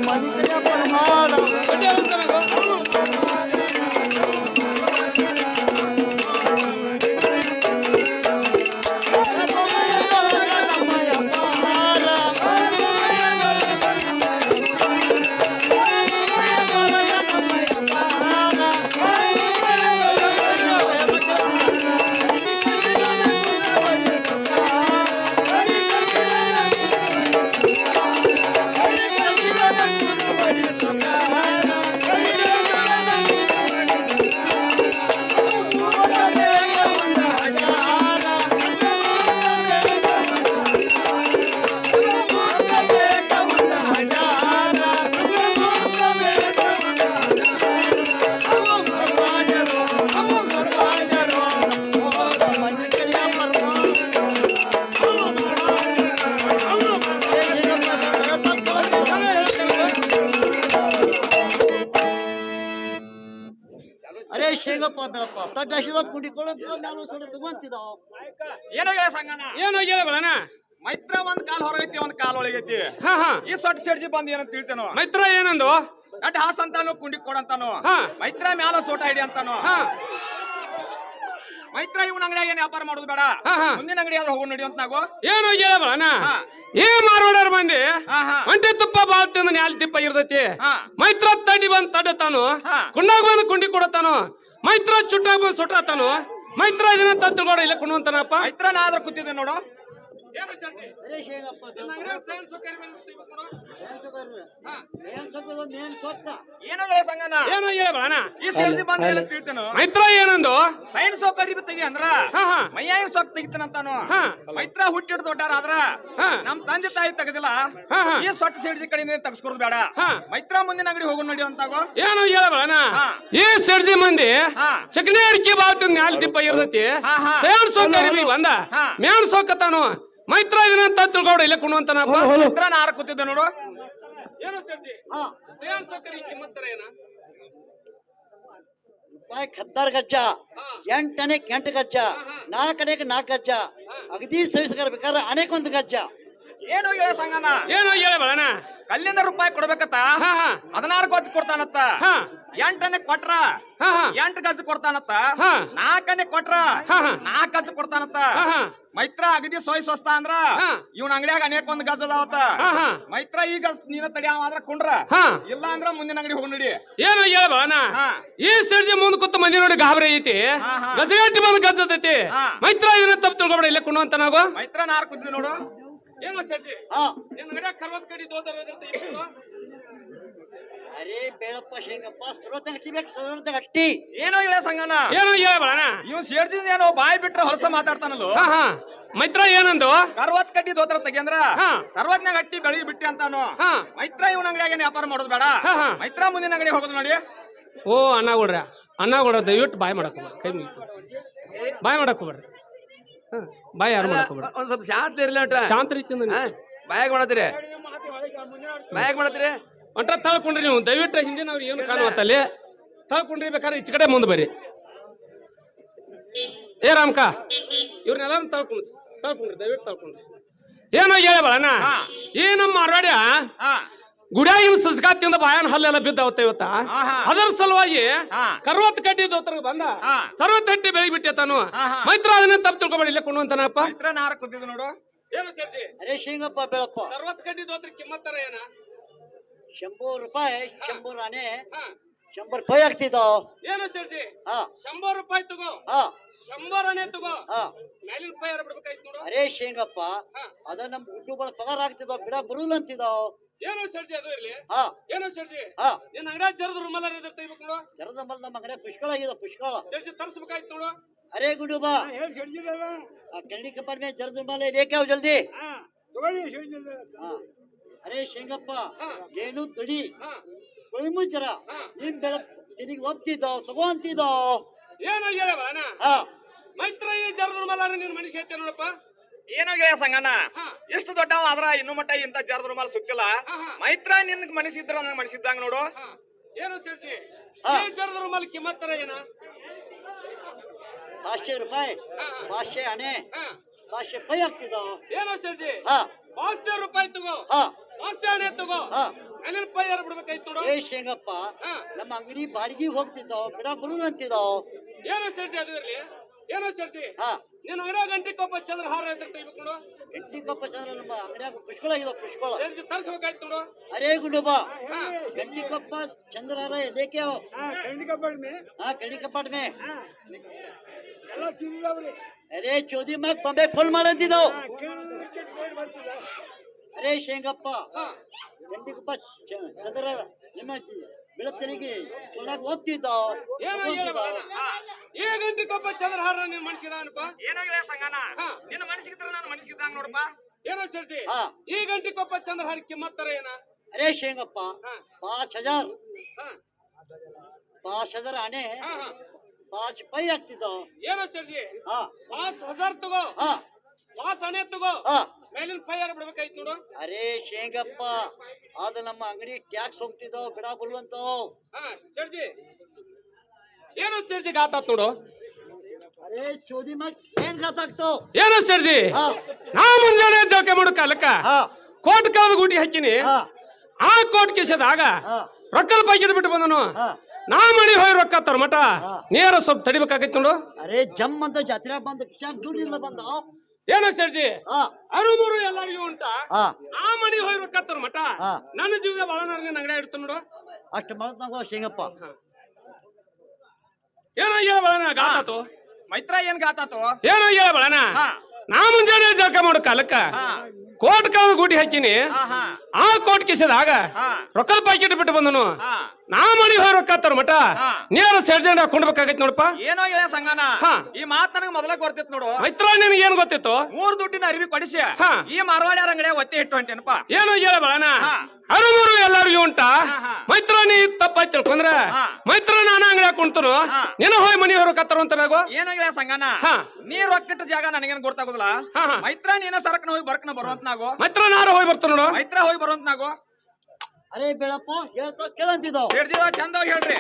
ಮನುಷ್ಯ ಪ್ರಮಾಣ ಅರೆ ಶೇಗಪ್ಪ ಬೆಳಪ್ಪ ತಡ್ಡಾಶಿದ ಕುಂಡಿಕೊಳ್ಳೋದು ನಾನು ಸುಳ್ಳು ತಗೊಂತಿದ್ದಾವ ಏನೋ ಹೇಳ ಸಂಗನ ಏನೋ ಹೇಳಬೇಡಣ ಮೈತ್ರ ಒಂದ್ ಕಾಲ್ ಹೊರಗೈತಿ ಒಂದ್ ಕಾಲ್ ಒಳಗೈತಿ ಹಾ ಹಾ ಈ ಸೊಟ್ಟ ಸೆಡ್ಜಿ ಬಂದ್ ಏನಂತ ತಿಳ್ತೇನೋ ಮೈತ್ರ ಏನಂದು ಅಟ್ ಹಾಸ್ ಅಂತಾನು ಕುಂಡಿ ಕೊಡಂತಾನು ಹಾ. ಮೈತ್ರ ಮ್ಯಾಲ ಸೋಟ ಹಿಡಿ ಅಂತಾನು ಹಾ ಮೈತ್ರ ಇವನ್ ಅಂಗಡಿಯಾಗ ಏನ್ ವ್ಯಾಪಾರ ಮಾಡೋದು ಬೇಡ ಹಾ, ಹಾ. ಮುಂದಿನ ಅಂಗಡಿ ಆದ್ರೂ ಹೋಗಿ ನಡಿ ಅಂತ ನಾವು ಏನೋ ಹೇಳಬೇಡಣ ಹಾ. ಈ ಮಾರೋಡರ್ ಮಂದಿ ಹಾ ಹಾ ಒಂಟಿ ತುಪ್ಪ ಬಾಳ್ ತಿಂದ ನ್ಯಾಲ್ ತಿಪ್ಪ ಇರ್ತೈತಿ ಹಾ. ಮೈತ್ರ ತಡ್ಡಿ ಬಂದ್ ತಡತಾನು ಹಾ. ಕುಂಡಾಗ ಬಂದು ಕುಂಡಿ ಕೊಡತಾನು ಮೈತ್ರ ಚುಟ್ಟಾಗ ಬಂದು ಸುಟ್ಟಾತಾನು ಮೈತ್ರ ಇದನ್ನ ತಿಳ್ಕೊಡ ಇಲ್ಲ ಕುಣುವಂತಾನಪ್ಪ ಮೈತ್ರ ನಾ ಆದ್ರೂ ಕೂತಿದ್ದೆ ನೋಡು ಅರೆ ಶೇಗಪ್ಪ ಮೇನ್ ಸೊಕ್ಕ ಏನೋ ಹೇಳ ಸಂಗನ ಏನೋ ಹೇಳಬೇಡಣ ಈ ಸೆಡ್ಜಿ ಬಂದ್ ಏನಂತ ತಿಳ್ತೇನೋ ಮೈತ್ರ ಏನಂದು ಸೈನ್ ಸೊಕ್ಕ ಅರಿಬಿ ತೆಗಿ ಅಂದ್ರ ಹಾ ಹಾ ಮೈಯಾಗ ಸೊಕ್ಕ ತೆಗಿತಾನಂತಾನು ಹಾ. ಮೈತ್ರ ಹುಟ್ಟಿಡ್ ದೊಡ್ಡಾರ ಆದ್ರ ಹಾ. ನಮ್ ತಂದೆ ತಾಯಿ ತೆಗದಿಲ್ಲ ಹಾ, ಹಾ. ಈ ಸೊಟ್ಟ ಸೆಡ್ಜಿ ಕಡೆಯಿಂದ ತಗಸ್ಕೊರೋದು ಬೇಡ ಹಾ. ಮೈತ್ರ ಮುಂದಿನ ಅಂಗಡಿ ಹೋಗು ನಡಿ ಅಂತಾಗೋ ಏನೋ ಹೇಳಬೇಡಣ ಹಾ. ಈ ಸರ್ಜಿ ಮಂದಿ ಹಾ. ಚಕನಿ ಅಡಿಕೆ ಬಾಳ್ ತಿಂದ ನ್ಯಾಲ್ ತಿಪ್ಪ ಇರ್ತೈತಿ ಹಾ, ಹಾ. ಸೇವನ್ ಸೋಕರಿ ಬಂದ ಹಾ. ಮೇವನ್ ಸೋಕತಾನು ಮೈತ್ರ ಇದನ್ನ ತಿಳ್ಕೊಡ ಇಲ್ಲ ಕುಣುವಂತಾನಪ್ಪ ಮೈತ್ರ ನಾ ಆರ ಕೂತಿದ್ದೆ ನೋಡು ಏನೋ ಸರ್ಜಿ ಹಾ ಸೇವನ್ ಸೋಕರಿ ಕಿಮ್ಮತ್ತರ ಏನ ರೂಪಾಯಿ 14 ಗಜ್ಜ 8 ಅನೇಕ 8 ಗಜ್ಜ 4 ಅನೇಕ 4 ಗಜ್ಜ ಅಗದಿ ಸವಿಸ್ಕರ ಬೇಕಾದ್ರೆ ಅನೇಕ ಒಂದು ಗಜ್ಜ ಏನು ಹೇಳ ಸಂಗನ ಏನೋ ಹೇಳಬೇಡಣ ಕಲ್ಲಿಂದ ರೂಪಾಯಿ ಕೊಡ್ಬೇಕತ್ತ ಹಾ ಹಾ 16 ಗಜ್ ಕೊಡ್ತಾನತ್ತ ಹಾ 8 ಕೊಟ್ರ ಹಾ ಹಾ 8 ಗಜ್ ಕೊಡ್ತಾನತ್ತ ಹಾ. 4 ಕೊಟ್ರ ಹಾ, ಹಾ. 4 ಗಜ್ ಕೊಡ್ತಾನತ್ತ ಹಾ ಹಾ ಮೈತ್ರ ಅಗದಿ ಸೋಯ್ ಸ್ವಸ್ತ ಅಂದ್ರ ಹಾ. ಇವನ್ ಅಂಗಡಿಯಾಗ ಅನೇಕ ಒಂದ್ ಗಜ್ ಅದಾವತ್ತ ಹಾ ಹಾ ಮೈತ್ರ ಈ ಗಜ್ ನೀನ ತಡಿಯಾವ ಆದ್ರ ಕುಂಡ್ರ ಹಾ. ಇಲ್ಲ ಅಂದ್ರ ಮುಂದಿನ ಅಂಗಡಿ ಹೋಗಿ ನಡಿ ಏನೋ ಹೇಳಬೇಡಣ ಹಾ. ಈ ಸರ್ಜಿ ಮುಂದ್ ಕೂತ ಮಂದಿ ನೋಡಿ ಗಾಬರಿ ಐತಿ ಹಾ, ಹಾ. ಗಜಗಟ್ಟಿ ಬಂದ್ ಗಜ್ಜತೈತಿ ಹಾ. ಮೈತ್ರ ಇದನ್ನ ತಪ್ಪು ತಿಳ್ಕೊಬೇಡ ಇಲ್ಲ ಕುಣುವಂತಾನಾಗೋ ಮೈತ್ರ ನಾರ್ ಕುದ್ದಿ ನೋಡು ಏನೋ ಸರ್ಜಿ ಹಾ ಏನ್ ಅಂಗಡಿಯಾಗ ಕರ್ವತ್ ಕಡಿ ದೋದರ ಅರೆ ಬೇಳಪ್ಪ ಶೇಂಗಪ್ಪ ಸುರತ ಹಟ್ಟಿಬೇಕು ಸುರತ ಹಟ್ಟಿ ಏನೋ ಹೇಳ ಸಂಗನ ಏನೋ ಹೇಳಬೇಡಣ ಇವ್ ಸೇಡ್ಸಿದ ಏನೋ ಬಾಯಿ ಬಿಟ್ರೆ ಹೊಲಸ ಮಾತಾಡ್ತಾನಲ್ಲೋ ಹಾ ಹಾ ಮೈತ್ರ ಏನಂದು 60 ಕಡ್ಡಿ ದೋತ್ರ ತೆಗಿಯಂದ್ರ ಹಾ. ಸರ್ವಜ್ಞ ಗಟ್ಟಿ ಬೆಳಗಿ ಬಿಟ್ಟಿ ಅಂತಾನು ಹಾ. ಮೈತ್ರ ಇವನ್ ಅಂಗಡಿಯಾಗ ವ್ಯಾಪಾರ ಮಾಡೋದು ಬೇಡ ಹಾ, ಹಾ. ಮೈತ್ರ ಮುಂದಿನ ಅಂಗಡಿ ಹೋಗೋದು ನೋಡಿ ಓ ಅಣ್ಣ ಕೊಡ್ರ ದಯವಿಟ್ಟು ಬಾಯ್ ಮಾಡಕ್ ಹೋಗ್ಬೇಡ್ರಿ ಕೈ ಮುಗಿತು ಬಾಯ್ ಮಾಡಕ್ ಹೋಗ್ಬೇಡ್ರಿ ಹಾ ಬಾಯ್ ಯಾರು ಮಾಡಕ್ ಹೋಗ್ಬೇಡ್ರಿ ಒಂದ್ ಸ್ವಲ್ಪ ಶಾಂತ ಇರ್ಲಿ ಅಟ ಶಾಂತ ರೀತಿಯಿಂದ ಬಾಯಾಗ ಮಾಡತ್ತೀರಿ ಬಾಯಾಗ ಮಾಡತ್ತೀರಿ ಒಂಟ ತಳ್ಕೊಂಡ್ರಿ ನೀವು ದಯವಿಟ್ಟು ಹಿಂದಿನವ್ರು ಏನು ಕಾಣುವತ್ತಲ್ಲಿ ತಳ್ಕೊಂಡ್ರಿ ಬೇಕಾದ್ರೆ ಈಚೆ ಕಡೆ ಮುಂದೆ ಬರ್ರಿ ಏ ರಾಮಕ ಇವ್ರನ್ನೆಲ್ಲ ತಳ್ಕೊಂಡ್ರಿ ದಯವಿಟ್ಟು ತಳ್ಕೊಂಡ್ರಿ ಏನೋ ಹೇಳಬೇಡಣ್ಣ ಹಾ. ಈ ನಮ್ಮ ಮಾರ್ವಾಡ್ಯ ಹಾ ಗುಡಿಯಾಗಿನ ಸುಸ್ಕಾತಿಯಿಂದ ಬಾಯನ್ ಹಲ್ಲೆಲ್ಲ ಬಿದ್ದಾವತ್ತ ಇವತ್ತ ಹಾ, ಹಾ. ಅದರ ಸಲುವಾಗಿ ಹಾ. ಕರ್ವತ್ ಕಡ್ಡಿ ದೋತ್ರ ಬಂದ ಹಾ. ಸರ್ವತ್ ಹಟ್ಟಿ ಬೆಳಿ ಬಿಟ್ಟೆ ತಾನು ಹಾ, ಹಾ. ಮೈತ್ರ ಅದನ್ನ ತಪ್ಪು ತಿಳ್ಕೊಬೇಡಿ ಇಲ್ಲ ಕೊಂಡುವಂತಾನಪ್ಪ ಮೈತ್ರ ನಾರ ಕುದ್ದಿದ್ದು ನೋಡು ಏನು ಸರ್ಜಿ ಅರೆ ಶೇಂಗಪ್ಪ ಬೆಳಪ್ಪ ಸರ್ವತ್ ಕಡ್ಡಿ ದೋತ್ರ ಕಿಮ್ಮತ್ತರ ಏನ 100 ರೂಪಾಯಿ 100 ಆನೆ ಹಾ. 100 ರೂಪಾಯಿ ಆಗ್ತಿದ್ದಾವ ಏನು ಸರ್ಜಿ ಹಾ 100 ರೂಪಾಯಿ ತಗೋ ಹಾ 100 ಅಣೆ ತಗೋ ಹಾ ಮೇಲಿನ ರೂಪಾಯಿ ಯಾರು ಬಿಡ್ಬೇಕಾಯ್ತು ನೋಡು ಅರೆ ಶೇಂಗಪ್ಪ ಹಾ. ಅದ ನಮ್ ಗುಡ್ಡುಗಳ ಪಗಾರ ಆಗ್ತಿದಾವ ಬಿಡ ಬರುಲ್ ಅಂತಿದಾವ ಏನು ಸರ್ಜಿ ಅದು ಇರ್ಲಿ ಹಾ ಏನು ಸರ್ಜಿ ಹಾ ಏನ್ ಅಂಗಡಿಯಾಗ ಜರದ ರುಮಾಲ ತೆಗಿಬೇಕು ನೋಡು ಜರದ ಮಲ್ ನಮ್ಮ ಅಂಗಡಿ ಪುಷ್ಕಳ ಆಗಿದೆ ಪುಷ್ಕಳ ಸರ್ಜಿ ತರ್ಸ್ಬೇಕಾಯ್ತು ನೋಡು ಅರೆ ಗುಡ್ಡು ಬಾ ಕನ್ನಡಿ ಕಪ್ಪಲ್ ಮೇಲೆ ಜರದ ಮಾಲೆ ಲೇಕೆ ಜಲ್ದಿ ಹಾ ಅರೆ ಶೇಂಗಪ್ಪ ಹಾ. ಏನು ತಡಿ ಹಾ. ಮುಚ್ಚರ ಹಾ. ನಿಮ್ ಬೆಳ ತಿರುಗಿ ಒಪ್ತಿದ್ದಾವ್ ತಗೋಂತಿದ್ದಾವ್ ಏನು ಹೇಳಬೇಡ ಹಾ ಮೈತ್ರ ಈ ಜರದ ರುಮಾಲ ನಿನ್ ಮನುಷ್ಯ ಐತೆ ನೋಡಪ್ಪ ಏನೋ ಗೆಳೆಯ ಸಂಗನ ಹಾ. ಇಷ್ಟು ದೊಡ್ಡವ ಆದ್ರ ಇನ್ನು ಮಟ್ಟ ಇಂತ ಜರದ ರುಮಾಲ್ ಸುತ್ತಿಲ್ಲ ಹಾ, ಹಾ. ಮೈತ್ರ ನಿನ್ ಮನಸ್ಸಿದ್ರ ನಂಗೆ ಮನಸ್ಸಿದ್ದಂಗ ನೋಡು ಹಾ. ಏನು ಸರ್ಜಿ ಹಾ. ಈ ಜರದ ರುಮಾಲ್ ಕಿಮ್ಮತ್ತರ ಏನ 500 ರೂಪಾಯಿ ಹಾ. 500 ಆನೆ ಹಾ. 500 ರೂಪಾಯಿ ಆಗ್ತಿದ್ದಾವ್ ಏನು ಸರ್ಜಿ ಹಾ 500 ರೂಪಾಯಿ ತಗೋ ಹಾ 500 ಅಣೆ ತಗೋ ಹಾ ಅಲ್ಲಿನ ಪೈಯರ್ ಬಿಡ್ಬೇಕಾಯ್ತು ನೋಡು. ಏ ಶೇಂಗಪ್ಪ, ಹಾ. ನಮ್ಮ ಅಂಗಡಿ ಬಾಡಿಗೆ ಹೋಗ್ತಿದ್ದಾವ್, ಬಿಡ ಬರುದು ಅಂತಿದ್ದಾವ್. ಏನೋ ಸರ್ಜಿ ಅದು ಇರ್ಲಿ, ಏನೋ ಸರ್ಜಿ ಹಾ, ನೀನ್ ಅಂಗಡಿಯಾಗ ಗಂಟೆಗೊಬ್ಬ ಚಂದ್ರಹಾರ ಐತೆ ತೆಗಿಬೇಕು ನೋಡು. ಎಂಟಿ ಕಪ್ಪ ಚಂದ್ರ ನಮ್ಮ ಅಂಗಡಿಯಾಗ ಪುಷ್ಕಳಾಗಿದ್ದಾವ, ಪುಷ್ಕಳ. ಸರ್ಜಿ ತರ್ಸ್ಬೇಕಾಯ್ತು ನೋಡು. ಅರೇ ಗುಂಡೋಬ, ಹಾ ಗಂಟಿ ಕಪ್ಪ ಚಂದ್ರಾರ ಎದೇಕೆ हो? हाँ कड़ी कपट में अरे चौधरी मग बंबे फुल ಮಾಡಂತಿದ್ದಾವ್. ಅರೇ ಶೇಂಗಪ್ಪ, ಗಂಟಿ ಕಪ್ಪ ಚಂದ್ರ ನಿಮ್ಮ ಬೆಳತನಿಗೆ ಒಳಗೆ ಹೋಗ್ತಿದ್ದಾವ್. ಏನೋ ಹೇಳಬೇಡ. ಈ ಗಂಟೆಗೊಬ್ಬ ಚಂದ್ರಹಾರ ನೀನ್ ಮನ್ಸಿದಾನಪ್ಪ. ಏನಾಗಿಲ್ಲ ಸಂಗನ ಹಾ. ನಿನ್ನ ಮನಸ್ಸಿಗಿದ್ರ ನಾನು ಮನಸ್ಸಿದ್ದಂಗ ನೋಡಪ್ಪ. ಏನೋ ಸರ್ಜಿ ಹಾ. ಈ ಗಂಟೆಗೊಬ್ಬ ಚಂದ್ರಹಾರ ಕಿಮ್ಮತ್ತರ ಏನ? अरे शेंगप्पा, ಹಾ 5000 ಹಾ 5000 ಆನೆ ಹಾ ಹಾ 5 ಪೈ ಆಗ್ತಿದ್ದಾವ್. ಏನೋ ಸರ್ಜಿ ಹಾ 5000 ತಗೋ, ಹಾ 5 ಅಣೆ ತಗೋ, ಹಾ. ಮೇಲಿನ ಪೈಯರ್ ಬಿಡ್ಬೇಕಾಯ್ತು ನೋಡು. ಅರೇ ಶೇಂಗಪ್ಪ, ಅದು ನಮ್ಮ ಅಂಗಡಿ ಟ್ಯಾಕ್ಸ್ ಹೋಗ್ತಿದ್ದಾವ್, ಬಿಡ ಬರುವಂತಾವ್. ಹಾ ಸರ್ಜಿ ಏನೋ ಸರ್ಜಿ ಗಾತಾತ್ ನೋಡು. ಅರೇ ಚೋದಿ ಮಗ್ ಏನ್ ಗೊತ್ತಾಗ್ತಾವ್? ಏನೋ ಸರ್ಜಿ ಹಾ ನಾ ಮುಂಜಾನೆ ಜಳಕ ಮಾಡೋ ಕಾಲಕ್ಕ ಹಾ ಕೋಟ್ ಕಾದ ಗೂಟಿ ಹಾಕಿನಿ. ಹಾ ಆ ಕೋಟ್ ಕಿಸದಾಗ ಹಾ ರೊಕ್ಕದ ಪ್ಯಾಕೆಟ್ ಬಿಟ್ಟು ಬಂದನು. ಹಾ. ನಾ ಮಣಿ ಹೋಗಿ ರೊಕ್ಕ ತರ ಮಟ ಹಾ. ನೇರ ಸ್ವಲ್ಪ ತಡಿಬೇಕಾಗೈತಿ ನೋಡು. ಅರೇ ಜಮ್ ಅಂತ ಜಾತ್ರೆ ಬಂದ ಕಿಶಾಕ್ ದುಡ್ಡಿಂದ ಬಂದಾವ್. ಏನೋ ಸರ್ಜಿ ಹಾ ಅರುಮೂರು ಎಲ್ಲರಿಗೂ ಉಂಟ. ಹಾ ಆ ಮಣಿ ಹೋಗಿ ರೊಕ್ಕ ತರ ಮಟ ಹಾ. ನನ್ನ ಜೀವನ ಬಾಳ ಅಂಗಡಿ ಇಡ್ತು ನೋಡು. ಅಷ್ಟು ಮಾಡತ್ನಾಗ ಶೇಂಗಪ್ಪ. ಏನೋ ಹೇಳ ಬಳನ ಗಾತಾತು. ಮೈತ್ರ ಏನ್ ಗಾತಾತು? ಏನೋ ಹೇಳ ಬಳನ ಹಾ ನಾ ಮುಂಜಾನೆ ಜಳಕ ಮಾಡೋ ಕಾಲಕ್ಕ ಹಾ ಕೋಟ್ ಕಾದ ಗೂಟಿ ಹಾಕಿನಿ. ಹಾ ಹಾ ಆ ಕೋಟ್ ಕಿಸದಾಗ ಹಾ ರೊಕ್ಕದ ಪ್ಯಾಕೆಟ್ ಬಿಟ್ಟು ಬಂದನು. ಹಾ ನಾ ಮಣಿ ಹೋಗಿ ರೊಕ್ಕ ತರ ಮಟ ಹಾ. ನೇರ ಸರ್ಜೆಂಡ್ ಹಾಕೊಂಡ್ಬೇಕಾಗೈತಿ ನೋಡಪ್ಪ. ಏನೋ ಇಲ್ಲ ಸಂಗನ ಹಾ. ಈ ಮಾತ್ ನನಗೆ ಮೊದಲ ಗೊತ್ತಿತ್ತು ನೋಡು. ಮೈತ್ರ ನಿನಗೆ ಏನ್ ಗೊತ್ತಿತ್ತು? 3 ದುಡ್ಡಿನ ಅರಿವಿ ಕೊಡಿಸಿ ಹಾ. ಈ ಮಾರವಾಡ್ಯಾರ ಅಂಗಡಿಯ ಒತ್ತೆ ಇಟ್ಟು ಹೊಂಟೇನಪ್ಪ. ಏನೋ ಹೇಳ ಬಳನ ಹಾ. ಅರುಮೂರು ಎಲ್ಲರಿಗೂ ಉಂಟ. ಹಾ, ಹಾ. ಮೈತ್ರ ನೀ ತಪ್ಪಾಯ್ತು ತಿಳ್ಕೊಂಡ್ರ ಹಾ. ಮೈತ್ರ ನಾನು ಅಂಗಡಿ ಹಾಕೊಂತನು ಹಾ. ನಿನ್ನ ಹೋಗಿ ಮನಿ ಹೊರ ಕತ್ತರು ಅಂತ ನಾಗೋ. ಏನೋ ಇಲ್ಲ ಸಂಗನ ಹಾ. ನೀ ರೊಕ್ಕಿಟ್ಟ ಜಾಗ ನನಗೇನ್ ಗೊತ್ತಾಗುದಿಲ್ಲ. ಹಾ, ಹಾ. ಮೈತ್ರ ನೀನ ಸರಕನ ಹೋಗಿ ಬರ್ಕನ ಬರುವಂತ ನಾಗೋ. ಮೈತ್ರ ನಾರು ಹೋಗಿ ಬರ್ತಾನ ನೋಡು. ಮೈತ್ರ ಹೋಗಿ ಬರುವಂತ ನಾಗೋ. ಅರೇ ಬೆಳಪ್ಪ ಹೇಳ್ತಾವ್ ಕೇಳಂತಿದ್ದಾವ್. ಸೇಡ್ದಿದ ಚಂದವಾಗಿ ಹೇಳ್ರಿ.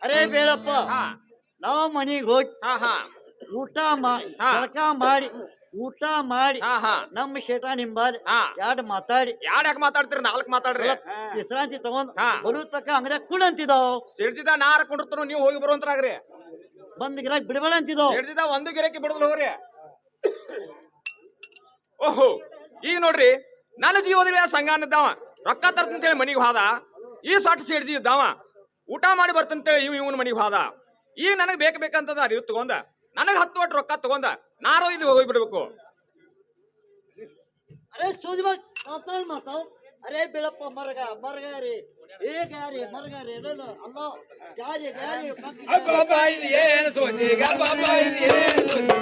ಅರೇ ಬೇಳಪ್ಪ, ಹಾ ನಾವ್ ಮನಿಗ್ ಹೋಗಿ ಹಾ ಹಾ ಊಟ ಮಾಡಿ ಹಾ. ಜಳಕ ಮಾಡಿ ಊಟ ಮಾಡಿ ಹಾ ಹಾ ನಮ್ಮ ಶೇಟ ನಿಂಬಾಲಿ ಹಾ. ಎರಡು ಮಾತಾಡಿ ಯಾಕೆ ಮಾತಾಡ್ತೀರಿ? 4 ಮಾತಾಡ್ರಿ. ವಿಶ್ರಾಂತಿ ತಗೊಂಡ್ ಹಾ. ಬರೋ ತಕ್ಕ ಅಂಗಡಿಯಾಗ ಕುಡಂತಿದ್ದಾವ್. ಸಿಡ್ದಿದ ನಾರ ಕೊಂಡಿರ್ತಾರ ನೀವು ಹೋಗಿ ಬರುವಂತರಾಗ್ರಿ. ಬಂದ್ ಗಿರಾಕ್ ಬಿಡಬೇಡ ಅಂತಿದ್ದಾವ್. ಸಿಡ್ದಿದ ಒಂದು ಗಿರಕಿ ಬಿಡದ್ ಹೋಗ್ರಿ. ಓಹೋ ಈಗ ನೋಡ್ರಿ, ನನ್ನ ಜೀವದ ಸಂಘ ಇದ್ದಾವ ರೊಕ್ಕ ತರ್ತಂತೇಳಿ ಮನಿಗೆ ಹೋದ. ಈ ಸೊಟ್ಟ ಸಿಡ್ಜಿ ಇದ್ದಾವ ಊಟ ಮಾಡಿ ಬರ್ತಂತೇಳಿ ಇವನ್ ಮನಿಗೆ ಹೋದ. ಈಗ ನನಗ್ ಬೇಕಂತದ ಅರಿವು ತಗೊಂಡ ನನಗ್ 10 ಒಟ್ಟು ರೊಕ್ಕ ತಗೊಂಡ ನಾರೋ ಇಲ್ಲಿ ಹೋಗಿ ಬಿಡ್ಬೇಕು. ಅರೆ ಸೋದಿ ಮಾತಾವ್. ಅರೆ ಬೆಳಪ್ಪ ಮರಗ ಮರಗ ರೀ ಈಗ ರೀ ಮರಗ ರೀ ಅಲ್ಲ ಗಾರಿ ಗಾರಿ ಏನು ಸೋಚಿ ಏನು ಸೋಚಿ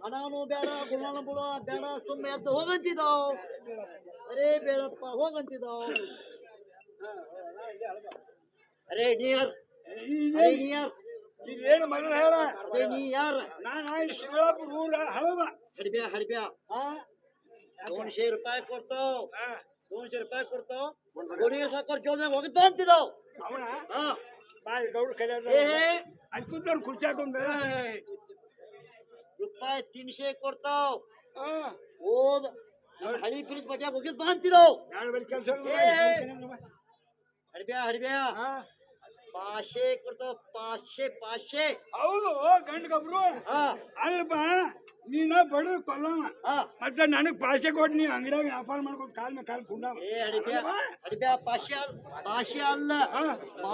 ಹಣನು ಬೇಡ ಗುಣನು ಬೇಡ ಸುಮ್ಮನೆ ಎದ್ದು ಹೋಗಂತಿದ್ದಾವ್. ಅರೇ ಬೇಡಪ್ಪ ಹೋಗಂತಿದ್ದಾವ್. ಅರೇ ನಿಯರ್ ಇದೇನು ಮಗನ ಹೇಳ ಅದೇ ನೀ ಯಾರ? ನಾನು ಶಿವರಾಪುರ ಊರ ಹಳದ ಹಡ್ಬ್ಯಾ 200 ರೂಪಾಯಿ ಕೊಡ್ತಾವ್. 200 ರೂಪಾಯಿ ಕೊಡ್ತಾವ್. ಗೋಣಿಗೆ ಸಾಕೋರ್ ಜೋಡ್ದಾಗ ಹೋಗ್ತಾ ಅಂತಿದ್ದಾವ್. ಅವನ ಹಾ ಬಾಯಿ ಗೌಡ ಕರೆಯೋದು ಅನ್ಕುಂತ ಕುರ್ಚಾಕೊಂಡ ರೂಪಾಯಿ 300 ಕೊಡ್ತಾವ್. ಹೋದ ಹಳಿ ಫ್ರಿಜ್ ಬಟ್ಯಾಗ ಹೋಗಿದ್ ಬಾ ಅಂತಿದ್ದಾವ್. ನಾನು ಬರೀ ಕೆಲಸ ಹಡ್ಬ್ಯಾ ಪಾಶೆ ಕೊಡ್ತಾವ್. ಪಾಶೆ ಹೌದು ಗಂಡ ಗಬ್ರು ಹಾ ಅಲ್ಪ ನೀನ ಬಡ್ರ ಕೊಲ್ಲವ ಹಾ ಮತ್ತೆ ನನಗ್ ಪಾಸೆ ಕೊಟ್ಟು ನೀ ಅಂಗಡಿಯಾಗ ವ್ಯಾಪಾರ ಮಾಡ್ಕೊಂಡು ಕಾಲ್ ಮೇಲೆ ಕಾಲ್ ಕುಂಡಾವ ಹಡ್ಬ್ಯಾ ಪಾಶೆ ಅಲ್ಲ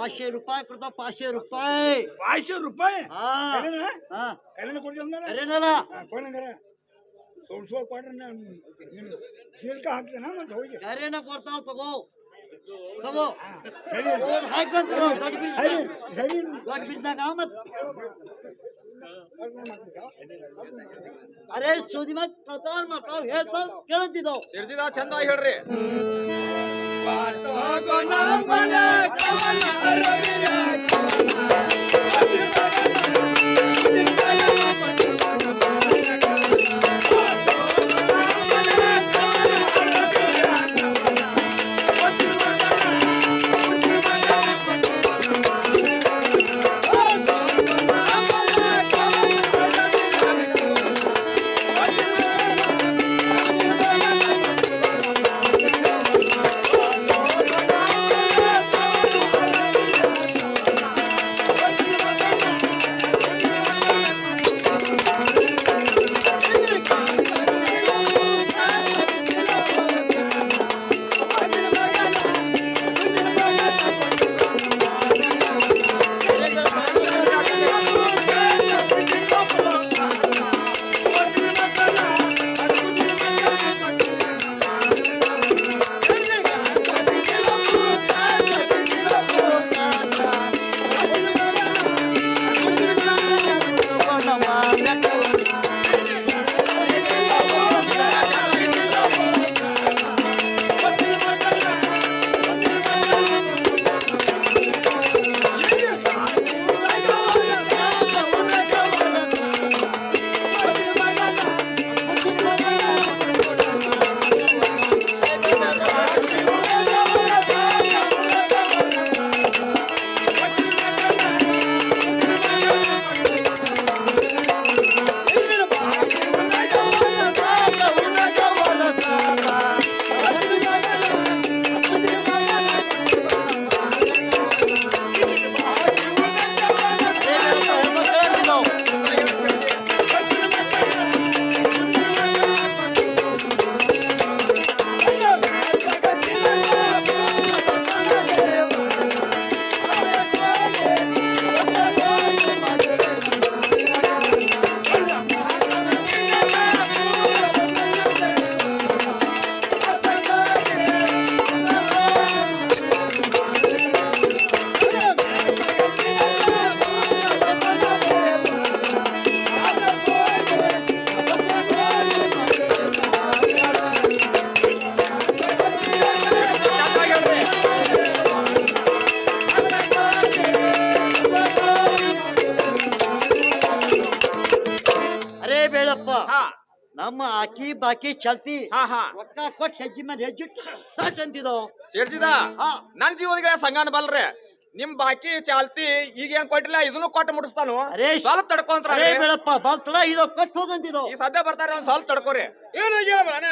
500 ರೂಪಾಯಿ ಕೊಡ್ತಾವ್. 500 ರೂಪಾಯಿ 500 ರೂಪಾಯಿ ಹಾ ಹಾ ಕರೆನ ಕೊಡ್ತೀವಿ ಅರೇನಲ್ಲ ಕೊಡಂಗಾರ ಸೋಳ್ಸೋ ಕೊಡ್ರೆ ನಾನು ಜೀಲ್ಕ ಹಾಕ್ತೇನ ಮತ್ತೆ ಹೋಗಿ ಕರೇನ ಕೊಡ್ತಾವ್. ತಗೋ ಸರಿ ಹಾಕೊಂತ ದೊಡ್ಡ ಸರಿ ಬಿದ್ದಾಗ ಮತ್ ಅರೇ ಸೋದಿ ಮತ್ ಕಳ್ತಾವ್ ಮಾಡ್ತಾವ್ ಹೇಳ್ತಾವ್ ಕೇಳಂತಿದ್ದಾವ್. ಸೇರ್ಜಿದ ಚಂದ ಹೇಳ್ರಿ. ನಮ್ಮ ಆಕಿ ಬಾಕಿ ಚಲ್ತಿ ಹಾ ರೊಕ್ಕ ಕೊಟ್ಟು ಹೆಜ್ಜೆ ಮೇಲೆ ಹೆಜ್ಜಿಟ್ಟು ತಟ್ ಅಂತಿದ್ದಾವ್. ಸೇರ್ಸಿದ ನನ್ ಜೀವನಗಳ ಸಂಗಾನ ಬಲ್ರಿ ನಿಮ್ ಬಾಕಿ ಚಾಲ್ತಿ ಈಗ ಏನ್ ಕೊಟ್ಟಿಲ್ಲ ಇದನ್ನು ಕೊಟ್ಟು ಮುಟ್ಟಿಸ್ತಾನು. ಸ್ವಲ್ಪ ತಡ್ಕೊಂತ ಬೇಡಪ್ಪ ಬಲ್ತಳ ಇದು ಕೊಟ್ಟು ಹೋಗಂತಿದ್ದಾವ್. ಈ ಸದ್ಯ ಬರ್ತಾರೆ ಒಂದ್ ಸ್ವಲ್ಪ ತಡ್ಕೋರಿ. ಏನು ಹೇಳಬೇಡ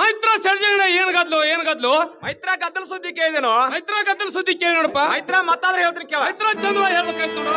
ಮೈತ್ರ ಸರ್ಜನ ಏನ್ ಗದ್ಲು ಮೈತ್ರ ಗದ್ದಲ ಸುದ್ದಿ ಕೇಳಿದೇನು? ಮೈತ್ರ ಗದ್ದಲ ಸುದ್ದಿ ಕೇಳಿ ನೋಡಪ್ಪ. ಮೈತ್ರ ಮತ್ತಾದ್ರೆ ಹೇಳ್ತೀನಿ ಕೇಳ. ಮೈತ್ರ ಚಂದವಾಗಿ ಹೇಳ್ಬೇಕಂತ ನೋಡು.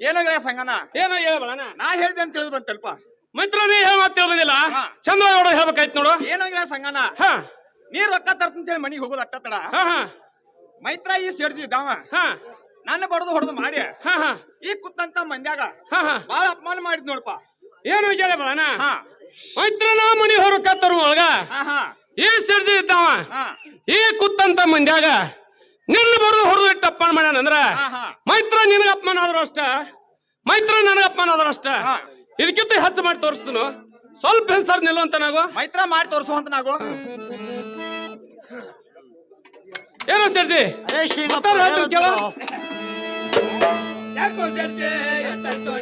ಏನಾಗ್ಯ ಸಂಗನ ಏನೋ ಹೇಳಬೇಡಣ. ನಾ ಹೇಳ್ದೆ ಅಂತ ತಿಳಿದು ಬಂತಲ್ಪ. ಮೈತ್ರ ನೀ ಹೇಳ ಮಾತು ಬಂದಿಲ್ಲ. ಹಾ. ಚಂದ್ರವಾಗಿ ಹೊಡೆದು ಹೇಳ್ಬೇಕಾಯ್ತು ನೋಡು. ಏನಾಗ್ಯ ಸಂಗನ ಹಾ ನೀ ರೊಕ್ಕ ತರ್ತಂತ ಹೇಳಿ ಮನಿಗೆ ಹೋಗೋದು ಅಟ್ಟ ತಡ. ಹಾ ಹಾ ಮೈತ್ರ ಈ ಸೇಡ್ಸಿ ಇದ್ದಾವ ಹಾ ನನ್ನ ಬಡದು ಹೊಡೆದು ಮಾಡಿ ಹಾ ಹಾ ಈ ಕುತ್ತಂತ ಮಂದ್ಯಾಗ ಹಾ ಹಾ ಬಾಳ ಅಪಮಾನ ಮಾಡಿದ್ ನೋಡಪ್ಪ. ಏನು ಹೇಳಬೇಡಣ. ಹಾ ಮೈತ್ರನ ಮನಿ ಹೊರಕ ತರುವಾಗ ಹಾ ಹಾ ಈ ಸರ್ಜಿ ಇದ್ದಾವ ಹಾ ಈ ಕುತ್ತಂತ ಮಂದ್ಯಾಗ ನಿನ್ನ ಬಡದು ಹೊಡೆದು ಇಟ್ಟು ಅಪ್ಪನ ಮಾಡ್ಯಾನಂದ್ರ ಹಾ ಹಾ ಮೈತ್ರ ನಿನಗ ಅಪಮಾನ ಆದ್ರೂ ಅಷ್ಟ, ಮೈತ್ರ ನನಗ ಅಪಮಾನ ಆದ್ರೂ ಅಷ್ಟ. ಹಾ. ಇದಕ್ಕಿಂತ ಹೆಚ್ಚು ಮಾಡಿ ತೋರಿಸ್ತನು. ಸ್ವಲ್ಪ ಹೆಸರು ನಿಲ್ಲುವಂತ ನಾವು ಮೈತ್ರ ಮಾಡಿ ತೋರಿಸುವಂತ ನಾವು ಏನೋ ಸರ್ಜಿ ಅರೇ ಶ್ರೀಗಪ್ಪ ಮತ್ತಾರು ಹೇಳ್ತೀನಿ ಕೇಳು. ಯಾಕೋ ಸರ್ಜಿ ಎಷ್ಟಾಯ್ತು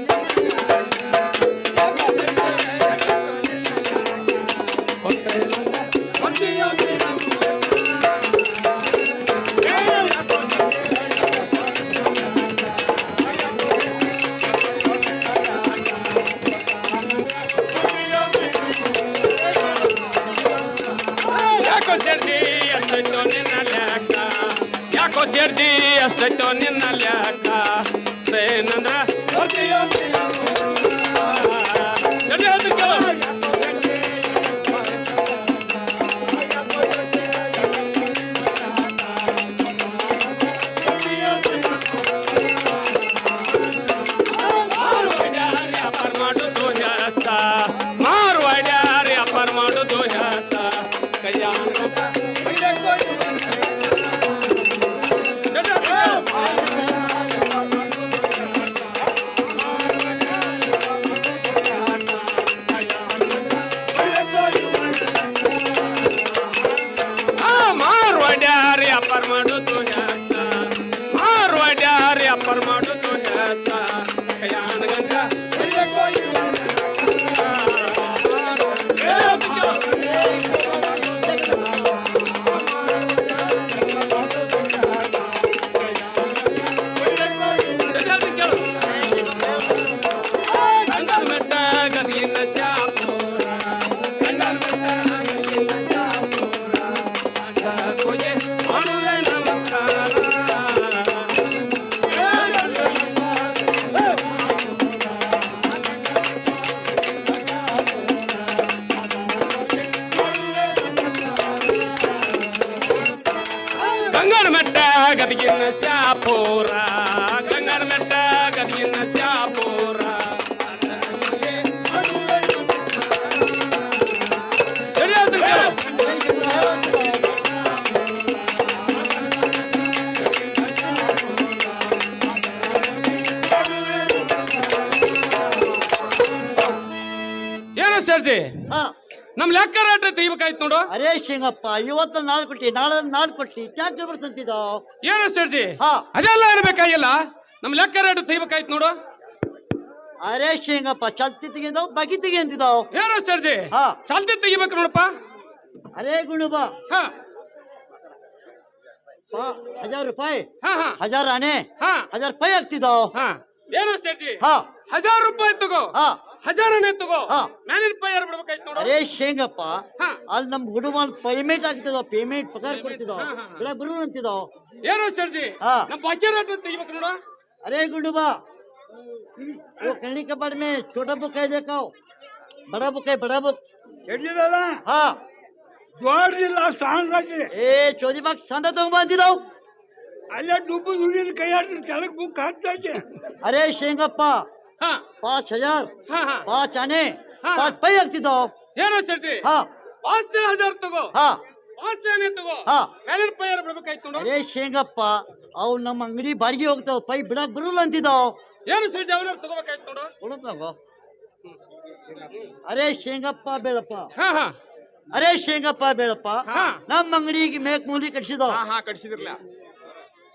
ಯಾಕೋ ಸೇರ್ಜಿ ಎಷ್ಟೈತೋ ನಿನ್ನ ಲೆಕ್ಕ, ಯಾಕೋ ಸೇರ್ಜಿ ಎಷ್ಟೈತೋ ನಿನ್ನ ಲೆಕ್ಕ ಏನಂದ್ರ ಸರ್ಜಿ ಹೇಳ್ತೀನಿ ಕೇಳು. ಮಾಡುದು ಹೆಚ್ಚ ಮಾರ್ವಾಡ್ಯಾರಿ ಅಪಾರ ಮಾಡುದು ಹೆಚ್ಚ ಕೈಯ ಮಾರ್ವಾಡ್ಯಾರಿ ಅಪಾರ ಮಾಡುದು ಹೆಚ್ಚ ಮಾರ್ವಾಡ್ಯಾರಿ ಅಪಾರ ಮಾಡುದು ಹೆಚ್ಚ ಕೈಯ ಗಂಟ ಗಂಗನ ಮೆಟ್ಟ ಗದಗಿನ ಶಾಪೂರ ಗಂಗನ ಮೆಟ್ಟ ಗದಗಿನ ಶಾಪೂರ ಏನೋ ಸರ್ಜಿ ಹಾ ನಮ್ ಲೆಕ್ಕ ರೇಟ್ ತೆಗಿಬೇಕಾಯ್ತು ನೋಡು. ಅರೇ ಶಿಂಗಪ್ಪ ಇವತ್ತು ನಾಳೆ ಕೊಟ್ಟಿ ನಾಳೆ ಕೊಟ್ಟಿ ಟ್ಯಾಕ್ ಬರ್ತಂತಿದ್ದಾವ್. ಏನೋ ಸರ್ಜಿ ಹಾ ಅದೆಲ್ಲ ಇರ್ಬೇಕಾಗಿಲ್ಲ. ನಮ್ ಲೆಕ್ಕ ರೇಟ್ ತೆಗಿಬೇಕಾಯ್ತು ನೋಡು. ಅರೇ ಶಿಂಗಪ್ಪ ಚಲ್ತಿ ತೆಗಿದಾವ್ ಬಗಿ ತೆಗಿಂತಿದ್ದಾವ್. ಏನೋ ಸರ್ಜಿ ಹಾ ಚಾಲ್ತಿ ತೆಗಿಬೇಕು ನೋಡಪ್ಪ. ಅರೇ ಗುಣಬ ಹಾ 1000 ರೂಪಾಯಿ ಹಾ ಹಾ 1000 ಆನೆ ಹಾ 1000 ರೂಪಾಯಿ ಆಗ್ತಿದ್ದಾವ್. ಹಾ ಏನೋ ಸರ್ಜಿ ಹಾ 1000 ರೂಪಾಯಿ ತಗೋ, ಹಾ 1000 ತಗೋ, ಹಾ. ಮೇಲಿನ ರೂಪಾಯಿ ಯಾರು ಬಿಡ್ಬೇಕಾಯ್ತು ನೋಡು. ಅರೇ ಶಿಂಗಪ್ಪ ಹಾ ಅಲ್ಲಿ ನಮ್ ಹುಡುಗ ಪೇಮೆಂಟ್ ಆಗ್ತಿದಾವ್, ಪೇಮೆಂಟ್ ಪಗಾರ ಕೊಡ್ತಿದ್ದಾವ್, ಹಾ, ಹಾ, ಹಾ. ಬೆಳಗ್ಗೆ ಬರು ಅಂತಿದ್ದಾವ್. ಏನೋ ಸರ್ಜಿ ಹಾ. ನಮ್ ಬಾಕಿ ರೇಟ್ ತೆಗಿಬೇಕು ನೋಡು. अरे गुंडूबा वो कहीं कबाड़ में छोटा बुक है देखो, बड़ा बुक है बड़ा बुक. ಹಿಡಿದಲ್ಲ हाँ ದೊಡ್ಡದಿಲ್ಲ ಸಣ್ಣದಾಗಿ ए चौधरी बाग संदा तो बांधी दो. ಅಲ್ಲೇ ಡುಬ್ಬು ದುಡಿದ ಕೈ ಆಡ್ತಾರೆ ಕೆಳಗೆ ಬುಕ್ ಹಾಕ್ತೈತೆ. अरे शेंगप्पा ಹಾ 5000 ಹಾ ಹಾ 5 आने हाँ. 5 पै ಆಗ್ತಿ दो. ಏನೋ ಸರ್ಜಿ हाँ 5000 ತಗೋ, हाँ 5 ತಗೋ, ಹಾ. ಮೇಲಿನ ರೂಪಾಯಿ ಯಾರು ಬಿಡ್ಬೇಕಾಯ್ತು ನೋಡು. अरे शेंगप्पा ಅವ್ ನಮ್ಮ ಅಂಗಡಿ ಬಾಡಿಗೆ ಹೋಗ್ತಾವ, ಪೈ ಬಿಡಕ್ ಬರಲ್ಲ ಅಂತಿದ್ದಾವ್. ಏನು ಸರ್ಜಿ ಅವ್ರ ತಗೋಬೇಕಾಯ್ತು ನೋಡು. ಕೊಡುತ್ತಾವ. ಅರೆ ಶೇಂಗಪ್ಪ ಬೇಡಪ್ಪ, ಹಾ ಹಾ ಅರೆ ಶೇಂಗಪ್ಪ ಬೇಡಪ್ಪ, ಹಾ. ನಮ್ಮ ಅಂಗಡಿಗೆ ಮೇಕ್ ಮೂಲಿ ಕಟ್ಸಿದಾವ್. ಹಾ ಹಾ ಕಟ್ಸಿದ್ರಲ್ಲ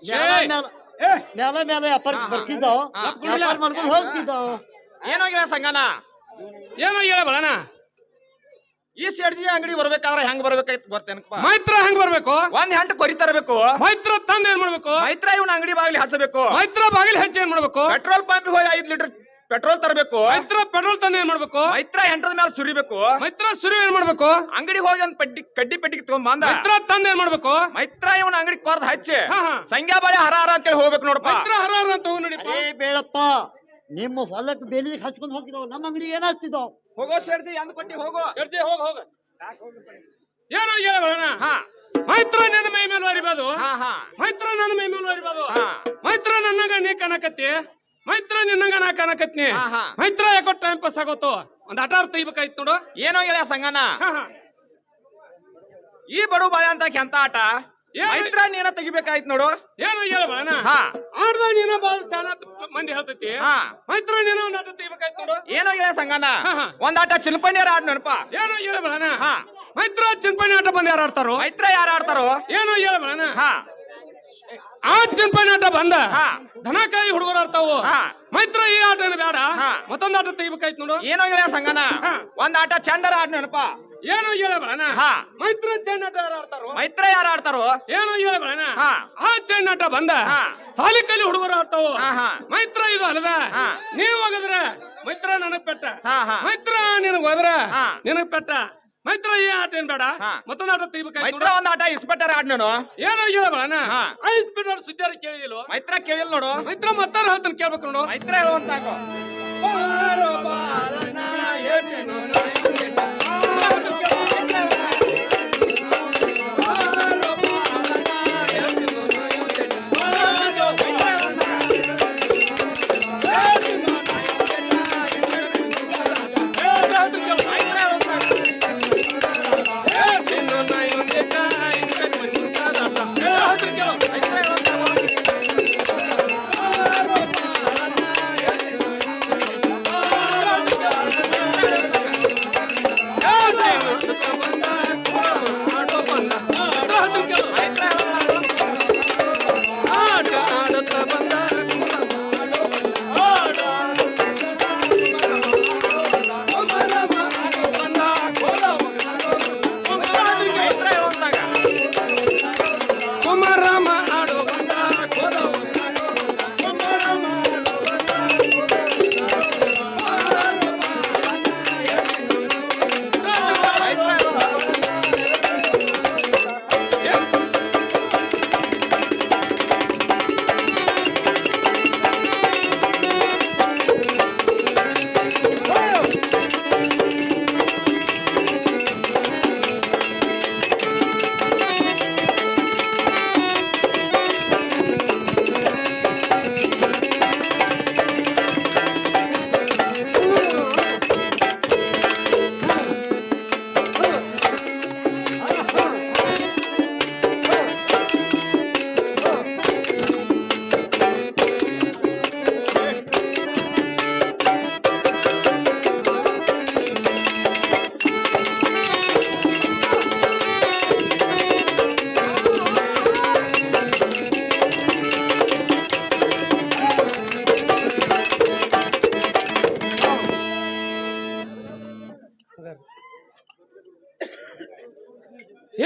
ಏ ಮೇಲೆ ಮೇಲೆ ವ್ಯಾಪಾರ ಹಾ, ಹಾ. ಬರ್ತಿದ್ದಾವ್, ಹಾ. ವ್ಯಾಪಾರ ಮಾಡ್ಕೊಂಡು ಹೋಗ್ತಿದ್ದಾವ್. ಏನಾಗಿಲ್ಲ ಸಂಗನ ಏನೋ ಹೇಳಬೇಡಣ. ಈ ಸೇಡ್ಜಿ ಅಂಗಡಿ ಬರ್ಬೇಕಾದ್ರೆ ಹೆಂಗ್ ಬರ್ಬೇಕಾಯ್ತು ಗೊತ್ತೇನಪ್ಪ. ಮೈತ್ರ ಹೆಂಗ್ ಬರ್ಬೇಕು? ಒಂದ್ ಹೆಂಟ್ ಕೊರಿ ತರಬೇಕು, ಮೈತ್ರ ತಂದ ಏನ್ ಮಾಡ್ಬೇಕು? ಮೈತ್ರ ಇವನ್ ಅಂಗಡಿ ಬಾಗ್ಲಿ ಹಚ್ಚಬೇಕು, ಮೈತ್ರ ಬಾಗಿಲು ಹೆಚ್ಚು ಏನ್ ಮಾಡ್ಬೇಕು? ಪೆಟ್ರೋಲ್ ಪಂಪ್ ಹೋಗಿ 5 ಲೀಟರ್ ಪೆಟ್ರೋಲ್ ತರಬೇಕು. ಮೈತ್ರ ಪೆಟ್ರೋಲ್ ತಂದು ಏನ್ ಮಾಡ್ಬೇಕು? ಮೈತ್ರ ಹೆಂಟದ ಮೇಲೆ ಸುರಿಬೇಕು. ಮೈತ್ರ ಸುರಿ ಏನ್ ಮಾಡ್ಬೇಕು? ಅಂಗಡಿಗೆ ಹೋಗಿ ಒಂದ್ ಕಡ್ಡಿ ಪೆಟ್ಟಿಗೆ ತಗೊಂಡ್ ಬಂದ. ಮೈತ್ರ ತಂದು ಏನ್ ಮಾಡ್ಬೇಕು? ಮೈತ್ರ ಇವನ ಅಂಗಡಿ ಕೊರ್ದ್ ಹಚ್ಚಿ ಹಾ, ಹಾ. ಸಂಗ್ಯಾ ಬಾಳೆ ಹರ ಅಂತೇಳಿ ಹೋಗ್ಬೇಕು ನೋಡಪ್ಪ. ಮೈತ್ರ ಹರ ತಗೊಂಡ್ ನಡಿಪ್ಪ. ಅರೇ ಬೇಡಪ್ಪ, ನಿಮ್ಮ ಹೊಲಕ್ಕೆ ಬೇಲಿಗೆ ಹಚ್ಕೊಂಡು ಹೋಗಿದ್ದಾವ, ನಮ್ಮ ಅಂಗಡಿ ಏನಾಗ್ತಿದ್ದಾವ? ಹೋಗೋ ಸೇರ್ಸಿ ಎಂದ್ ಕೊಟ್ಟಿ ಹೋಗೋ. ಚರ್ಚೆ ಹೋಗ ಏನೋ ಹೇಳಬೇಡ. ಹಾ ಮೈತ್ರ ನನ್ನ ಮೈ ಮೇಲೆ ಹೊರಿಬೋದು. ಹಾ ಹಾ ಮೈತ್ರ ನನ್ನ ಮೈ ಮೇಲೆ ಹೊರಿಬೋದು. ಹಾ. ಮೈತ್ರ ನನ್ನಗ ನೀ ಕನಕತ್ತಿ, ಮೈತ್ರ ನಿನ್ನಂಗ ನಾ ಕನಕತ್ನಿ. ಹಾ, ಹಾ. ಮೈತ್ರ ಯಾಕೋ ಟೈಮ್ ಪಾಸ್ ಆಗೋತು, ಒಂದ್ ಆಟ ತೆಗಿಬೇಕಾಯ್ತು ನೋಡು. ಏನೋ ಗೆಳೆಯ ಸಂಗನ, ಹಾ, ಹಾ. ಈ ಬಡು ಬಾಯ ಅಂತ ಕೆಂತ ಆಟ ಏನು? ಮೈತ್ರ ನೀನ ತೆಗಿಬೇಕಾಯ್ತು ನೋಡು. ಏನೋ ಹೇಳಬೇಡ. ಹಾ ಆಡ್ದ ನೀನ ಬಾಳ ಚಾಣ ಮಂದಿ ಹೇಳ್ತೈತಿ. ಹಾ ಮೈತ್ರ ನೀನು ಒಂದ್ ಆಟ ತೆಗಿಬೇಕಾಯ್ತು ನೋಡು. ಏನೋ ಗೆಳೆಯ ಸಂಗನ, ಹಾ, ಹಾ. ಒಂದ್ ಆಟ ಚಿಲ್ಪಣ್ಣಿಯರ ಆಡ್ ನೆನಪ. ಏನೋ ಹೇಳಬೇಡ. ಹಾ ಮೈತ್ರ ಚಿಂಪಣಿ ಆಟ ಬಂದ್ ಯಾರು ಆಡ್ತಾರೋ? ಮೈತ್ರ ಯಾರು ಆಡ್ತಾರೋ? ಏನೋ ಹೇಳಬೇಡ. ಹಾ ಆ ಚಿಂಪಣಿ ಆಟ ಬಂದ ಹಾ ದನಕಾಯಿ ಹುಡುಗರು ಆಡ್ತಾವು. ಹಾ ಮೈತ್ರ ಈ ಆಟ ಬೇಡ, ಹಾ. ಮತ್ತೊಂದ್ ಆಟ ತೆಗಿಬೇಕಾಯ್ತು ನೋಡು. ಏನೋ ಗೆಳೆಯ ಸಂಗನ, ಹಾ. ಒಂದ್ ಆಟ ಚಂಡರ ಆಡ್ ನೆನಪ. ಏನೋ ಹೇಳಬೇಡ. ಹಾ ಮೈತ್ರ ಚೈನ್ ಆಟ ಯಾರು ಆಡ್ತಾರೋ? ಮೈತ್ರ ಯಾರು ಆಡ್ತಾರೋ? ಏನೋ ಹೇಳಬೇಡ. ಹಾ ಆ ಚೈನ್ ಆಟ ಬಂದ ಹಾ. ಸಾಲಿಕಲ್ಲಿ ಹುಡುಗರು ಆಡ್ತಾವು. ಹಾ ಹಾ ಮೈತ್ರ ಇದು ಅಲ್ಲದ. ಹಾ. ನೀವ್ ಹೋಗದ್ರ ಮೈತ್ರ ನನಗ್ ಪೆಟ್ಟ, ಹಾ ಹಾ ಮೈತ್ರ ನಿನಗ್ ಹೋದ್ರ ಹಾ. ನಿನಗ್ ಪೆಟ್ಟ. ಮೈತ್ರ ಈ ಆಟ ಏನ್ ಬೇಡ, ಹಾ. ಮತ್ತೊಂದ್ ಆಟ ತೆಗಿಬೇಕಾಯ್ತು ಮೈತ್ರ ನೋಡು. ಒಂದ್ ಆಟ ಇಸ್ಪೆಟ್ಟರ ಆಡ್ ನಾನು. ಏನೋ ಹೇಳಬೇಡ. ಹಾ. ಐಸ್ ಬಿಡೋರ್ ಸುದ್ದಿಯಾರ ಕೇಳಿದಿಲ್ಲ. ಮೈತ್ರ ಕೇಳಿಲ್ ನೋಡು. ಮೈತ್ರ ಮತ್ತಾರ ಹೇಳ್ತಾನೆ ಕೇಳ್ಬೇಕು ನೋಡು. ಮೈತ್ರ ಹೇಳುವಂತಾಗೋ.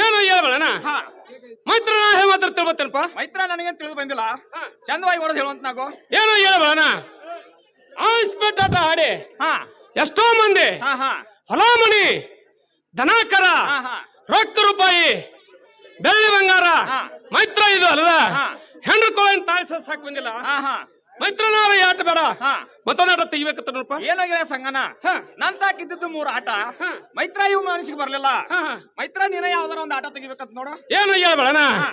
ಏನೋ ಹೇಳಬೇಡ. ಹಾ ಮೈತ್ರ ನಾ ಮಾತ್ರ ತಿಳ್ಬತ್ತೇನಪ್ಪ. ಮೈತ್ರ ನನಗೇನ್ ತಿಳಿದು ಬಂದಿಲ್ಲ. ಚಂದವಾಗಿ ಹೊಡೆದ್ ಹೇಳುವಂತ ನಾಗೋ. ಏನೋ ಹೇಳಬೇಡ. ಆಟ ಆಡಿ ಹಾ ಎಷ್ಟೋ ಮಂದಿ ಹಾ ಹಾ ಹೊಲ ಮನಿ ದನಕರ ಹಾ ಹಾ ರೊಕ್ಕ ರೂಪಾಯಿ ಬೆಳ್ಳಿ ಬಂಗಾರ ಹಾ. ಮೈತ್ರ ಇದು ಅಲ್ಲದ ಹಾ. ಹೆಣ್ಣು ಕೋಳಿನ ತಾಳ್ಸ ಸಾಕ್ ಬಂದಿಲ್ಲ. ಹಾ ಹಾ ಮೈತ್ರ ನಾವ ಈ ಆಟ ಬೇಡ, ಹಾ ಮತ್ತೊಂದು ಆಟ ತೆಗಿಬೇಕತ್ತ ನೋಡಪ್ಪ. ಏನೋ ಗೆಳೆಯ ಸಂಗನ, ಹಾ. ನನ್ ತಾಕಿದ್ದು 3 ಆಟ. ಹಾ. ಮೈತ್ರ ಇವ್ ಮನಸ್ಸಿಗೆ ಬರ್ಲಿಲ್ಲ. ಹಾ, ಹಾ. ಮೈತ್ರ ನೀನ ಯಾವ್ದಾರ ಒಂದ್ ಆಟ ತೆಗಿಬೇಕಂತ ನೋಡು. ಏನು ಹೇಳಬೇಡ. ಹಾ.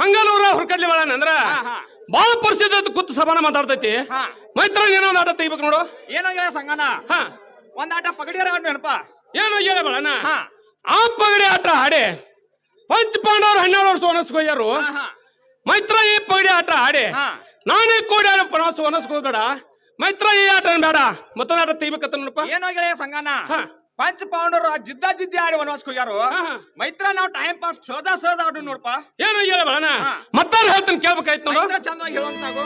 ಹಂಗಲೂರ ಹುರ್ಕಡ್ಲಿ ಬೇಡ ಅಂದ್ರ ಹಾ ಹಾ ಬಾಳ ಪರಿಸ್ಥಿತಿ ಕೂತು ಸಭಾನ ಮಾತಾಡ್ತೈತಿ. ಹಾ ಮೈತ್ರ ಏನೋ ಒಂದು ಆಟ ತೆಗಿಬೇಕು ನೋಡು. ಏನೋ ಗೆಳೆಯ ಸಂಗನ, ಹಾ. ಒಂದ್ ಆಟ ಪಗಡಿಯರ ಆಡ್ ನೆನಪ. ಏನು ಹೇಳಬೇಡ. ಹಾ ಆ ಪಗಡಿ ಆಟ ಆಡಿ ಪಂಚ ಪಾಂಡವರು 12 ವರ್ಷ ವನಸ್ಕೋಯ್ಯಾರು. ಹಾ ಹಾ ಮೈತ್ರ ಈ ಪಗಡಿ ಆಟ ಆಡಿ ಹಾ ನಾನೇ ಕೋಡಿ ವನಸ್ಕೋದ್ ಬೇಡ. ಮೈತ್ರ ಈ ಆಟ ಬೇಡ, ಮತ್ತೊಂದು ಆಟ ತೆಗಿಬೇಕತ್ತ ನೋಡಪ್ಪ. ಏನೋ ಗೆಳೆಯ ಸಂಗನ, ಹಾ. ಪಂಚ ಪಾಂಡವರು ಜಿದ್ದಿ ಆಡಿ ವನವಾಸಕ್ಕೆ ಹೋಗ್ಯಾರು. ಹಾ, ಹಾ. ಮೈತ್ರ ನಾವು ಟೈಮ್ ಪಾಸ್ ಸಹಜ ಆಡು ನೋಡಪ್ಪ. ಏನು ಹೇಳಬೇಡ. ಹಾ. ಮತ್ತಾರು ಹೇಳ್ತಾನೆ ಕೇಳ್ಬೇಕಾಯ್ತು ನೋಡು. ಮೈತ್ರ ಚಂದವಾಗಿ ಹೇಳುವಂತಾಗೋ.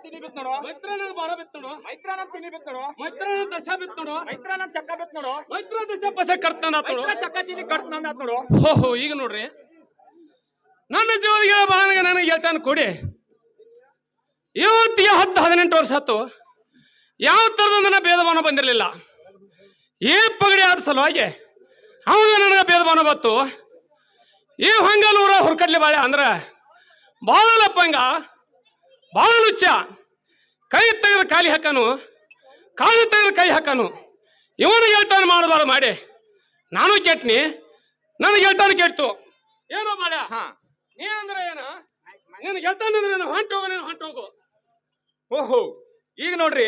ತಿನಿ ಬಿತ್ ನೋಡು ಮೈತ್ರಾನ ಬಾರ ಬಿತ್ ನೋಡು ಮೈತ್ರಾನ ತಿನಿ ಬಿತ್ ನೋಡು ಮೈತ್ರಾನ ದಶ ಬಿತ್ ನೋಡು ಮೈತ್ರಾನ ಚಕ್ಕ ಬಿತ್ ನೋಡು ಮೈತ್ರ ದಶ ಪಶ ಕಟ್ತಾನ ನೋಡು ಮೈತ್ರ ಚಕ್ಕ ತಿನಿ ಕಟ್ ನಂದ ನೋಡು ಹೋ ಈಗ ನೋಡ್ರಿ ನನ್ನ ಜೀವನದ ಬಾಳನಿಗೆ ನನಗೆ ಹೇಳ್ತಾನೆ ಕೊಡಿ ಇವತ್ತಿಗೆ 10-18 ವರ್ಷ ಆಯ್ತು ಯಾವ ತರದ ನನ್ನ ಭೇದಭಾವ ಬಂದಿರಲಿಲ್ಲ ಈ ಪಗಡಿ ಆಟ ಸಲುವಾಗಿ ಅವಾಗ ನನಗೆ ಭೇದಭಾವ ಬತ್ತು ಈ ಹಂಗಲೂರ ಹುರ್ಕಡ್ಲಿ ಬಾಳೆ ಅಂದ್ರ ಬಾಳ ಲಪ್ಪಂಗ ಬಾಳ ಲುಚ್ಚ ಕೈ ತೆಗೆದು ಕಾಲಿ ಹಾಕನು ಕಾಲು ತೆಗೆದು ಕೈ ಹಾಕನು ಇವನು ಹೇಳ್ತಾನೆ ಮಾಡಬಾರ್ದು ಮಾಡಿ ನಾನು ಕೆಟ್ನಿ ನನಗೆ ಹೇಳ್ತಾನೆ ಕೆಟ್ಟು ಏನೋ ಮಾಡ ಹಾ ನೀ ಅಂದ್ರೆ ಏನ ನೀನು ಗೆಲ್ತಾನಂದ್ರೆ ನೀನು ಹೊಂಟೋಗು ನೀನು ಹೊಂಟೋಗು ಓಹೋ ಈಗ ನೋಡ್ರಿ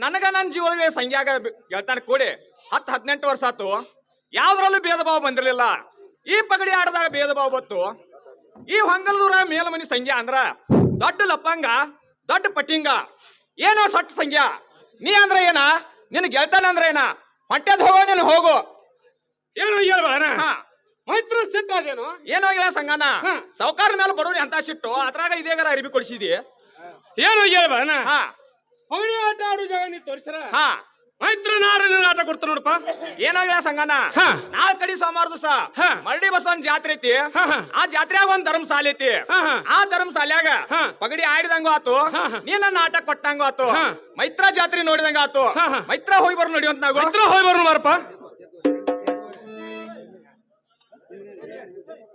ನನಗ ನನ್ನ ಜೀವನವೇ ಸಂಖ್ಯಾಗ ಗೆಳ್ತಾನ ಕೂಡಿ 10-18 ವರ್ಷ ಆತು ಯಾವ್ದ್ರಲ್ಲೂ ಭೇದ ಭಾವ ಬಂದಿರಲಿಲ್ಲ ಈ ಪಗಡಿ ಆಡದಾಗ ಭೇದ ಭಾವ ಬತ್ತು ಈ ಹೊಂಗಲ್ದೂರ ಮೇಲ್ಮನಿ ಸಂಖ್ಯಾ ಅಂದ್ರ ದೊಡ್ಡ ಲಪ್ಪಂಗ ದೊಡ್ಡ ಪಟ್ಟಿಂಗ ಏನೋ ಸೊಟ್ಟ ಸಂಖ್ಯಾ ನೀ ಅಂದ್ರ ಏನ ನಿನ್ ಗೆಳ್ತಾನ ಅಂದ್ರ ಏನ ಹೊಂಟೆದ್ ಹೋಗೋ ನೀನು ಹೋಗು ಏನು ಹೇಳ್ಬೇಡ ಹಾ ಮೈತ್ರ ಸಿಟ್ಟ ಅದೇನು ಏನೋ ಇಲ್ಲ ಸಂಗನ ಹಾ. ಸಾವುಕಾರ ಮೇಲೆ ಬಡವ್ರಿ ಅಂತ ಸಿಟ್ಟು ಅದ್ರಾಗ ಇದೇಗಾರ ಅರಿವಿ ಕೊಡಿಸಿದಿ ಏನು ಹೇಳ್ಬೇಡ ಹಾ ಪಗಡಿ ಆಟ ಆಡೋ ಜಾಗ ನೀ ತೋರಿಸ್ರ ಹಾ ಮೈತ್ರ ನಾರ ಆಟ ಕೊಡ್ತಾನ ನೋಡಪ್ಪ ಏನಾಗಿಲ್ಲ ಸಂಗನ ಹಾ. ನಾಳೆ ಕಡಿ ಸೋಮವಾರ ದಿವಸ ಹಾ. ಮರಡಿ ಬಸವನ್ ಜಾತ್ರೆ ಐತಿ ಹಾ, ಹಾ. ಆ ಜಾತ್ರೆಯಾಗ ಒಂದ್ ಧರ್ಮಶಾಲೆ ಐತಿ ಹಾ, ಹಾ. ಆ ಧರ್ಮಶಾಲ್ಯಾಗ ಹಾ. ಪಗಡಿ ಆಡಿದಂಗ ಆತು ಹಾ, ಹಾ. ನೀ ನನ್ನ ಆಟ ಕೊಟ್ಟಂಗ ಆತು ಹಾ. ಮೈತ್ರ ಜಾತ್ರೆ ನೋಡಿದಂಗ ಆತು ಹಾ, ಹಾ. ಮೈತ್ರ ಹೋಗಿ ಬರೋ ನಡಿಯುವಂತ ನಾವು ಮೈತ್ರ ಹೋಗಿ ಬರೋಣ ಬಾರಪ್ಪ